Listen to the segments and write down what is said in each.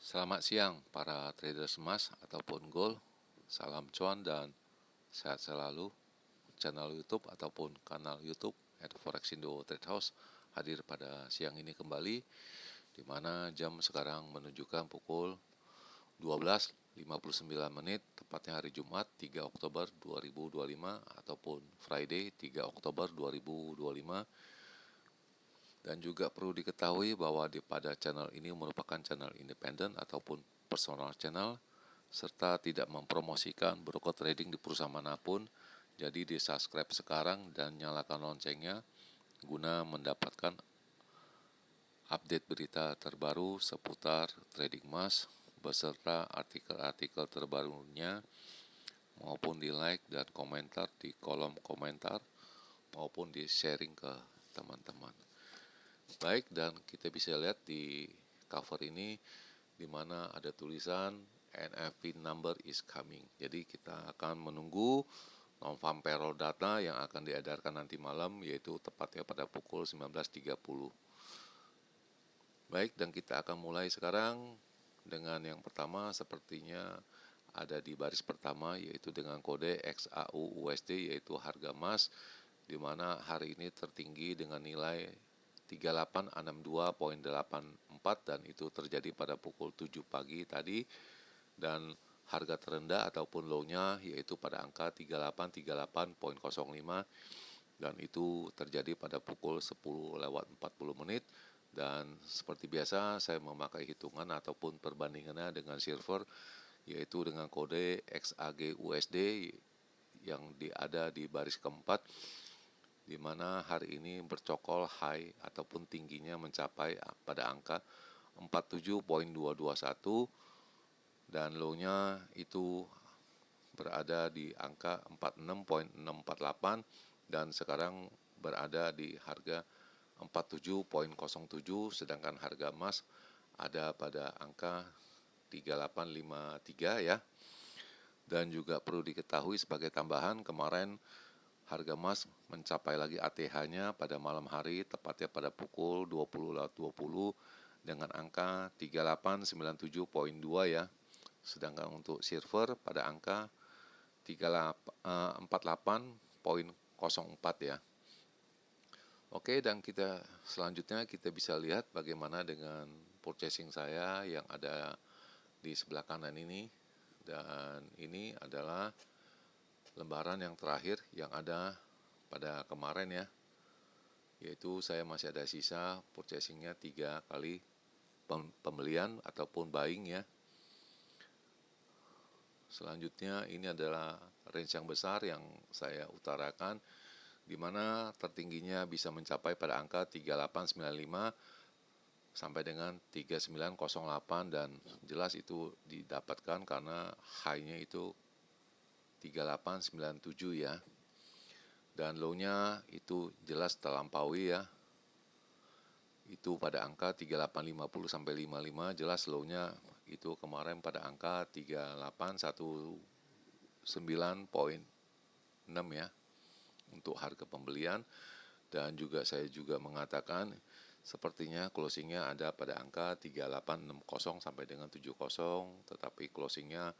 Selamat siang para traders emas ataupun gold. Salam cuan dan sehat selalu. Channel YouTube ataupun kanal YouTube @forexindo Trade House hadir pada siang ini kembali, di mana jam sekarang menunjukkan pukul 12.59 menit, tepatnya hari Jumat 3 Oktober 2025 ataupun Friday 3 Oktober 2025. Dan juga perlu diketahui bahwa pada channel ini merupakan channel independen ataupun personal channel, serta tidak mempromosikan broker trading di perusahaan manapun. Jadi di subscribe sekarang dan nyalakan loncengnya guna mendapatkan update berita terbaru seputar trading emas beserta artikel-artikel terbarunya, maupun di like dan komentar di kolom komentar maupun di sharing ke teman-teman. Baik, dan kita bisa lihat di cover ini di mana ada tulisan NFP number is coming. Jadi kita akan menunggu non-farm payroll data yang akan diedarkan nanti malam, yaitu tepatnya pada pukul 19.30. Baik, dan kita akan mulai sekarang dengan yang pertama, sepertinya ada di baris pertama, yaitu dengan kode XAU USD, yaitu harga emas, di mana hari ini tertinggi dengan nilai 3862.84 dan itu terjadi pada pukul 7 pagi tadi, dan harga terendah ataupun low-nya yaitu pada angka 3838.05 dan itu terjadi pada pukul 10:40 menit. Dan seperti biasa saya memakai hitungan ataupun perbandingannya dengan silver, yaitu dengan kode XAG USD yang ada di baris keempat, di mana hari ini bercokol high ataupun tingginya mencapai pada angka 47.221 dan low-nya itu berada di angka 46.648 dan sekarang berada di harga 47.07, sedangkan harga emas ada pada angka 3853 ya. Dan juga perlu diketahui sebagai tambahan, kemarin harga emas mencapai lagi ATH-nya pada malam hari, tepatnya pada pukul 20.20 dengan angka 3897.2 ya. Sedangkan untuk silver pada angka 48.04 ya. Oke, dan kita selanjutnya kita bisa lihat bagaimana dengan purchasing saya yang ada di sebelah kanan ini. Dan ini adalah lembaran yang terakhir yang ada pada kemarin ya, yaitu saya masih ada sisa purchasingnya 3 kali pembelian ataupun buying ya. Selanjutnya ini adalah range yang besar yang saya utarakan, di mana tertingginya bisa mencapai pada angka 3895 sampai dengan 3908, dan jelas itu didapatkan karena high-nya itu 3897 ya. Dan low-nya itu jelas terlampaui ya. Itu pada angka 3850 sampai 55, jelas low-nya itu kemarin pada angka 3819.6 ya untuk harga pembelian. Dan juga saya juga mengatakan sepertinya closingnya ada pada angka 3860 sampai dengan 70, tetapi closingnya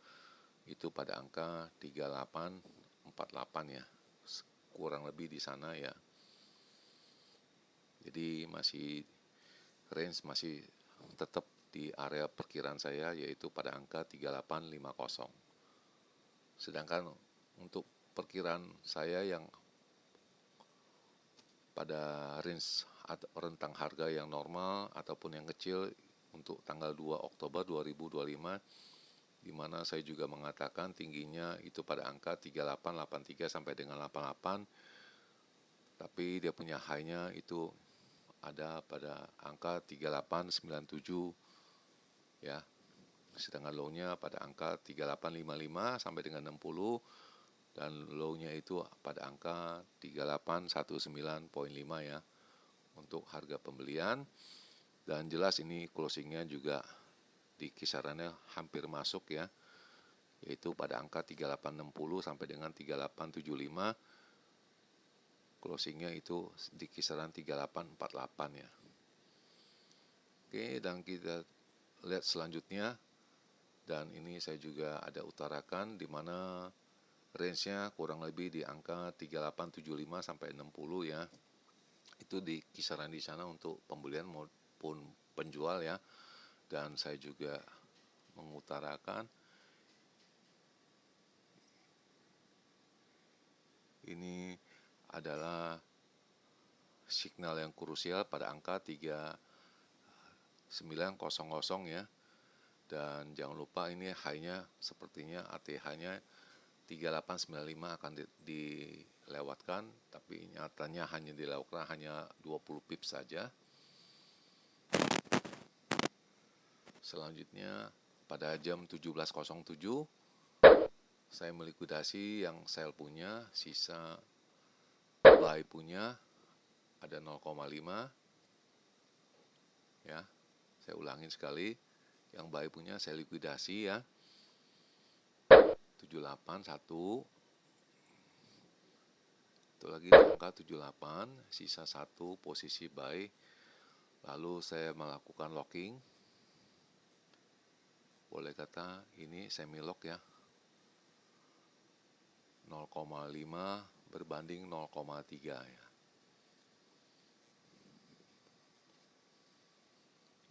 itu pada angka 3848 ya, kurang lebih di sana ya. Jadi masih range masih tetap di area perkiraan saya, yaitu pada angka 3850. Sedangkan untuk perkiraan saya yang pada range atau rentang harga yang normal ataupun yang kecil untuk tanggal 2 Oktober 2025, di mana saya juga mengatakan tingginya itu pada angka 3883 sampai dengan 88, tapi dia punya high-nya itu ada pada angka 3897 ya. Sedangkan low-nya pada angka 3855 sampai dengan 60, dan low-nya itu pada angka 3819.5 ya untuk harga pembelian. Dan jelas ini closingnya juga di kisarannya hampir masuk ya, yaitu pada angka 3860 sampai dengan 3875. Closingnya itu di kisaran 3848 ya. Oke, dan kita lihat selanjutnya, dan ini saya juga ada utarakan di mana range-nya kurang lebih di angka 3875 sampai 60 ya. Itu di kisaran di sana untuk pembelian maupun penjual ya. Dan saya juga mengutarakan ini adalah signal yang krusial pada angka 3900 ya. Dan jangan lupa ini high-nya sepertinya ATH-nya 3895 akan dilewatkan, tapi nyatanya hanya dilewatkan hanya 20 pips saja. Selanjutnya pada jam 17.07 saya melikuidasi yang sell punya, sisa buy punya ada 0,5 ya. Saya ulangin sekali, yang buy punya saya likuidasi ya. 781 itu lagi di angka 78, sisa 1 posisi buy. Lalu saya melakukan locking, boleh kata ini semi lock ya, 0,5 berbanding 0,3 ya.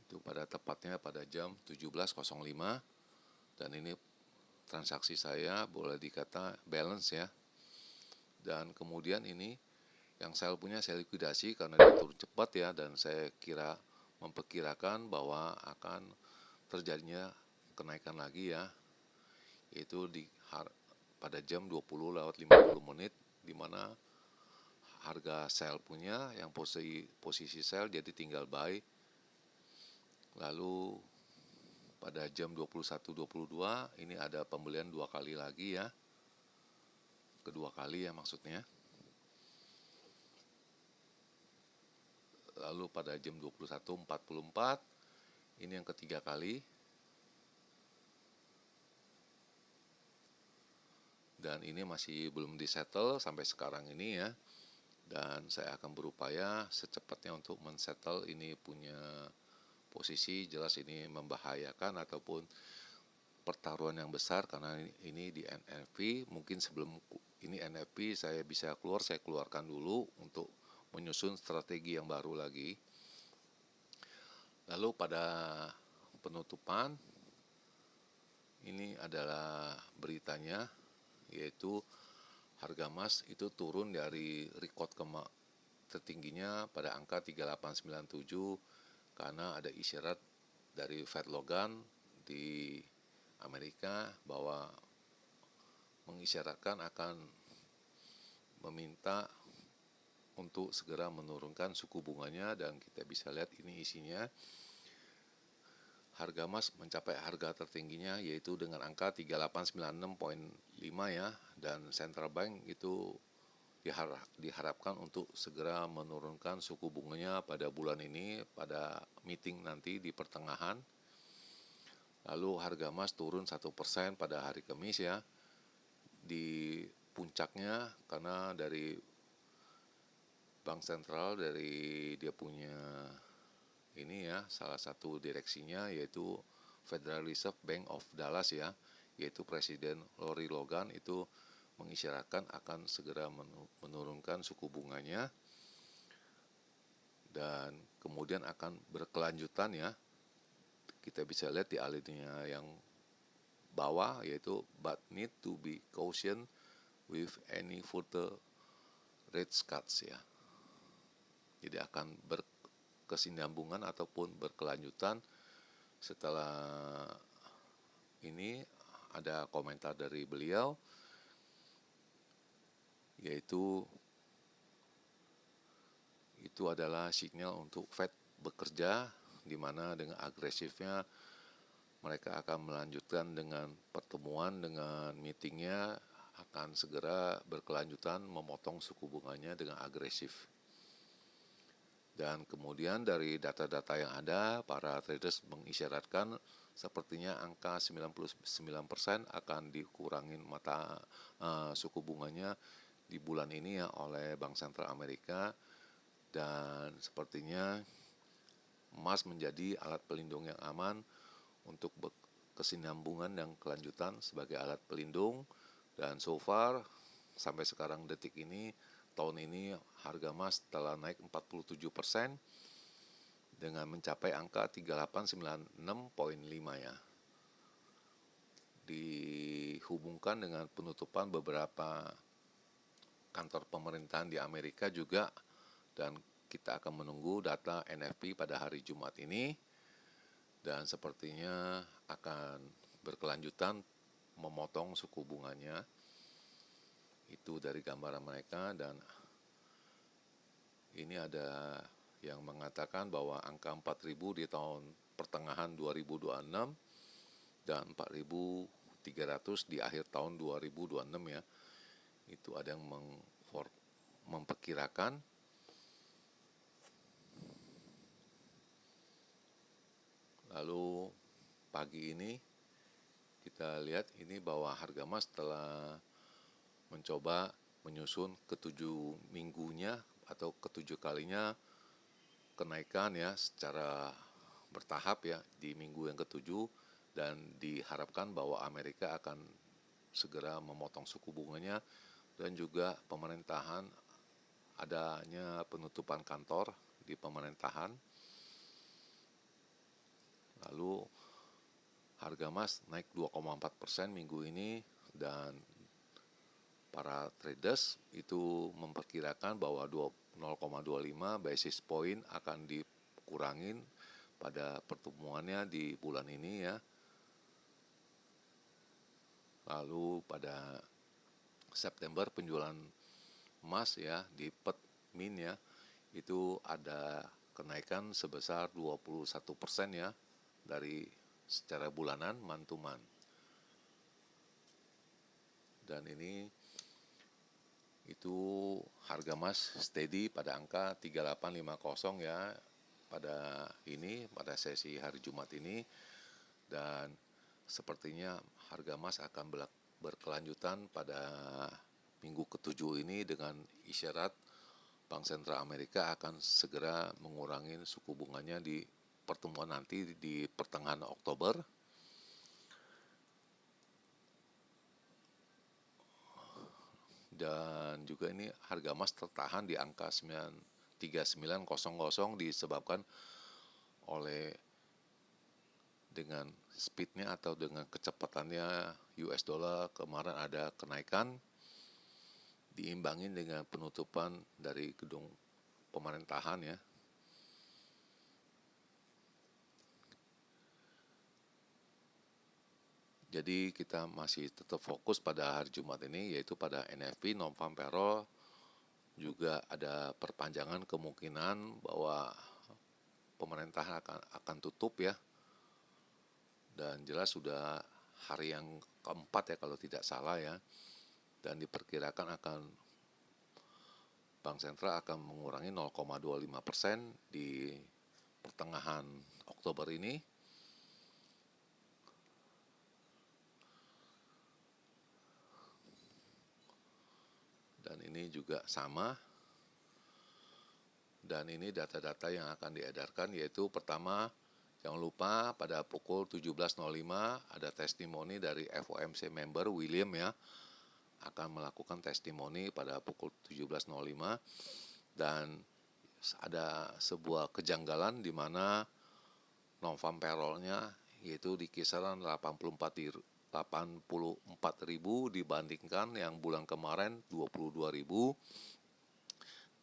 Itu pada tepatnya pada jam 17.05, dan ini transaksi saya boleh dikata balance ya. Dan kemudian ini yang sell punya saya likuidasi karena dia turun cepat ya, dan saya memperkirakan bahwa akan terjadinya kenaikan lagi ya, yaitu pada jam 20:50 di mana harga sell punya yang posisi sell jadi tinggal buy. Lalu pada jam 21.22 ini ada pembelian 2 kali lagi ya, kedua kali ya maksudnya. Lalu pada jam 21.44 ini yang ketiga kali. Dan ini masih belum disettle sampai sekarang ini ya. Dan saya akan berupaya secepatnya untuk men-settle ini punya posisi. Jelas ini membahayakan ataupun pertaruhan yang besar karena ini di NFP. Mungkin sebelum ini NFP saya bisa keluar, saya keluarkan dulu untuk menyusun strategi yang baru lagi. Lalu pada penutupan ini adalah beritanya, yaitu harga emas itu turun dari record tertingginya pada angka 3897 karena ada isyarat dari Fed Logan di Amerika bahwa mengisyaratkan akan meminta untuk segera menurunkan suku bunganya, dan kita bisa lihat ini isinya. Harga emas mencapai harga tertingginya yaitu dengan angka 3896.5 ya, dan Central Bank itu diharapkan untuk segera menurunkan suku bunganya pada bulan ini pada meeting nanti di pertengahan. Lalu harga emas turun 1% pada hari Kamis ya, di puncaknya karena dari Bank Sentral, dari dia punya ini ya, salah satu direksinya yaitu Federal Reserve Bank of Dallas ya, yaitu Presiden Lori Logan itu mengisyaratkan akan segera menurunkan suku bunganya, dan kemudian akan berkelanjutan ya. Kita bisa lihat di alinea yang bawah yaitu but need to be caution with any further rate cuts ya. Jadi akan berkesinambungan ataupun berkelanjutan. Setelah ini ada komentar dari beliau, yaitu itu adalah sinyal untuk Fed bekerja, di mana dengan agresifnya mereka akan melanjutkan dengan pertemuan, dengan meetingnya akan segera berkelanjutan memotong suku bunganya dengan agresif. Dan kemudian dari data-data yang ada, para traders mengisyaratkan sepertinya angka 99% akan dikurangin suku bunganya di bulan ini ya oleh Bank Sentral Amerika, dan sepertinya emas menjadi alat pelindung yang aman untuk kesinambungan dan kelanjutan sebagai alat pelindung. Dan so far sampai sekarang detik ini, tahun ini harga emas telah naik 47% dengan mencapai angka 3896,5 ya. Dihubungkan dengan penutupan beberapa kantor pemerintahan di Amerika juga, dan kita akan menunggu data NFP pada hari Jumat ini, dan sepertinya akan berkelanjutan memotong suku bunganya. Itu dari gambaran mereka, dan ini ada yang mengatakan bahwa angka 4.000 di tahun pertengahan 2026 dan 4.300 di akhir tahun 2026 ya. Itu ada yang memperkirakan. Lalu pagi ini kita lihat ini bahwa harga emas telah mencoba menyusun ke-7 minggunya atau ke-7 kalinya kenaikan ya secara bertahap ya di minggu yang ke-7, dan diharapkan bahwa Amerika akan segera memotong suku bunganya, dan juga pemerintahan adanya penutupan kantor di pemerintahan. Lalu harga emas naik 2,4% minggu ini, dan para traders itu memperkirakan bahwa 0,25 basis point akan dikurangin pada pertemuannya di bulan ini ya. Lalu pada September penjualan emas ya di Petmin ya itu ada kenaikan sebesar 21% ya dari secara bulanan month to month. Dan ini itu harga emas steady pada angka 3850 ya pada sesi hari Jumat ini, dan sepertinya harga emas akan berkelanjutan pada minggu ke-7 ini dengan isyarat Bank Sentral Amerika akan segera mengurangi suku bunganya di pertemuan nanti di pertengahan Oktober. Dan juga ini harga emas tertahan di angka 3900 disebabkan oleh dengan speednya atau dengan kecepatannya US dollar kemarin ada kenaikan, diimbangin dengan penutupan dari gedung pemerintahan ya. Jadi kita masih tetap fokus pada hari Jumat ini, yaitu pada NFP, non-farm payroll. Juga ada perpanjangan kemungkinan bahwa pemerintah akan tutup ya. Dan jelas sudah hari yang keempat ya kalau tidak salah ya. Dan diperkirakan Bank Sentral akan mengurangi 0,25% di pertengahan Oktober ini. Dan ini juga sama. Dan ini data-data yang akan diedarkan, yaitu pertama, jangan lupa pada pukul 17.05 ada testimoni dari FOMC member William ya, akan melakukan testimoni pada pukul 17.05, dan ada sebuah kejanggalan di mana non-farm payroll-nya yaitu di kisaran 84.000 dibandingkan yang bulan kemarin 22.000.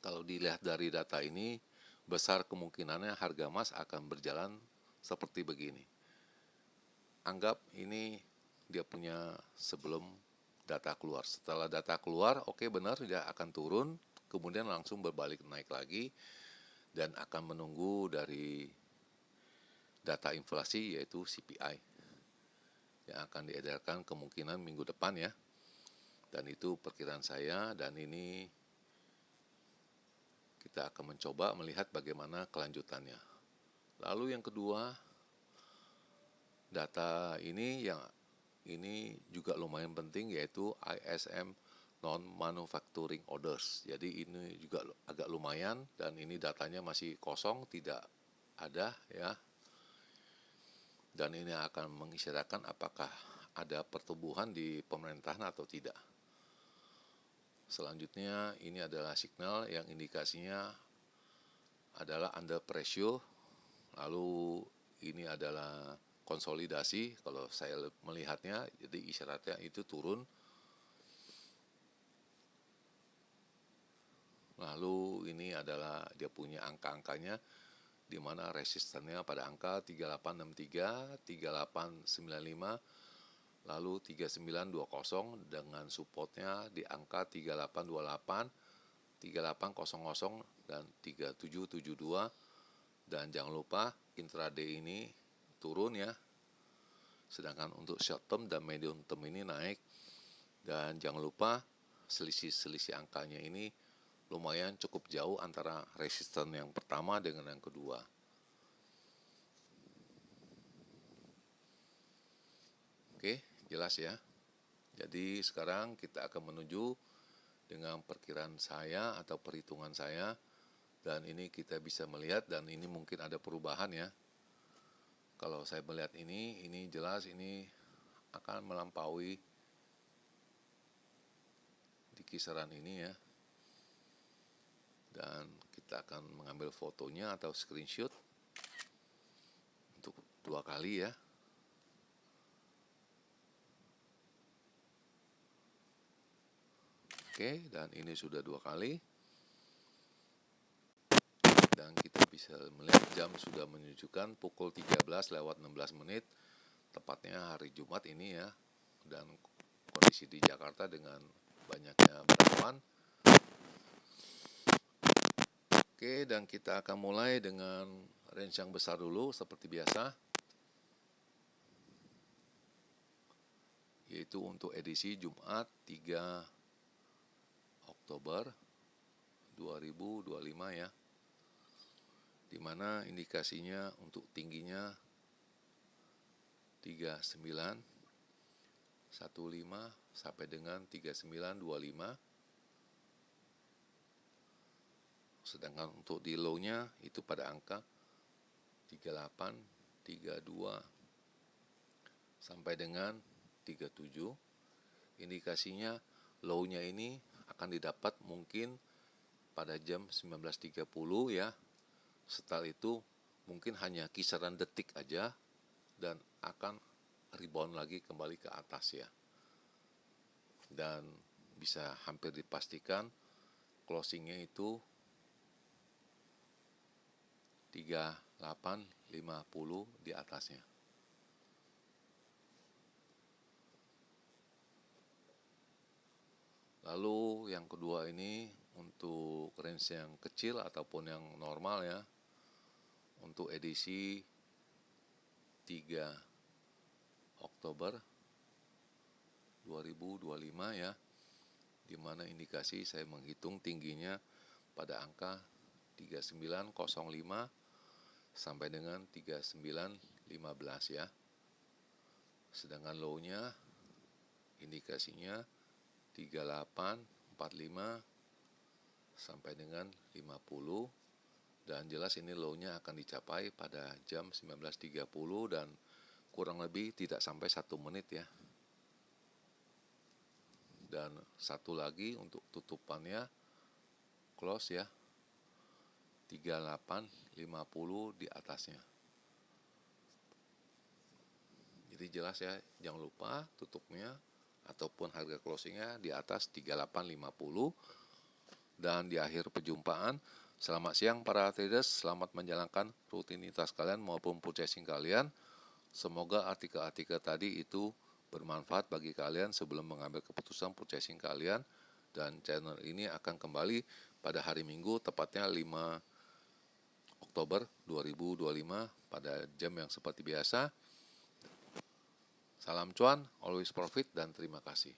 Kalau dilihat dari data ini, besar kemungkinannya harga emas akan berjalan seperti begini. Anggap ini dia punya sebelum data keluar. Setelah data keluar, oke benar dia akan turun, kemudian langsung berbalik naik lagi, dan akan menunggu dari data inflasi yaitu CPI yang akan diedarkan kemungkinan minggu depan ya. Dan itu perkiraan saya, dan ini kita akan mencoba melihat bagaimana kelanjutannya. Lalu yang kedua, data ini juga lumayan penting, yaitu ISM non-manufacturing orders. Jadi ini juga agak lumayan, dan ini datanya masih kosong, tidak ada ya. dan ini akan mengisyaratkan apakah ada pertumbuhan di pemerintahan atau tidak. Selanjutnya ini adalah signal yang indikasinya adalah under pressure, lalu ini adalah konsolidasi kalau saya melihatnya, jadi isyaratnya itu turun. Lalu ini adalah dia punya angka-angkanya, di mana resistennya pada angka 3863, 3895, lalu 3920 dengan supportnya di angka 3828, 3800 dan 3772. Dan jangan lupa intraday ini turun ya, sedangkan untuk short term dan medium term ini naik. Dan jangan lupa selisih angkanya ini lumayan cukup jauh antara resisten yang pertama dengan yang kedua. Oke, jelas ya. Jadi sekarang kita akan menuju dengan perkiraan saya atau perhitungan saya, dan ini kita bisa melihat, dan ini mungkin ada perubahan ya. Kalau saya melihat ini jelas ini akan melampaui di kisaran ini ya. Dan kita akan mengambil fotonya atau screenshot untuk 2 kali ya. Oke, dan ini sudah 2 kali. Dan kita bisa melihat jam sudah menunjukkan pukul 13:16, tepatnya hari Jumat ini ya. Dan kondisi di Jakarta dengan banyaknya berawan. Oke, dan kita akan mulai dengan range yang besar dulu seperti biasa, yaitu untuk edisi Jumat 3 Oktober 2025 ya, di mana indikasinya untuk tingginya 3915 sampai dengan 3925, sedangkan untuk di low-nya itu pada angka 3832 sampai dengan 37. Indikasinya low-nya ini akan didapat mungkin pada jam 19.30 ya. Setelah itu mungkin hanya kisaran detik aja dan akan rebound lagi kembali ke atas ya. Dan bisa hampir dipastikan closingnya itu 3850 di atasnya. Lalu yang kedua ini untuk range yang kecil ataupun yang normal ya, untuk edisi 3 Oktober 2025 ya, di mana indikasi saya menghitung tingginya pada angka 3905 sampai dengan 3915 ya. Sedangkan low-nya indikasinya 3845 sampai dengan 50, dan jelas ini low-nya akan dicapai pada jam 19.30 dan kurang lebih tidak sampai 1 menit ya. Dan satu lagi untuk tutupannya close ya 3850 di atasnya. Jadi jelas ya, jangan lupa tutupnya ataupun harga closingnya di atas 3850. Dan di akhir perjumpaan, selamat siang para traders, selamat menjalankan rutinitas kalian maupun purchasing kalian. Semoga artikel-artikel tadi itu bermanfaat bagi kalian sebelum mengambil keputusan purchasing kalian. Dan channel ini akan kembali pada hari Minggu, tepatnya 5 Oktober 2025 pada jam yang seperti biasa. Salam cuan, always profit, dan terima kasih.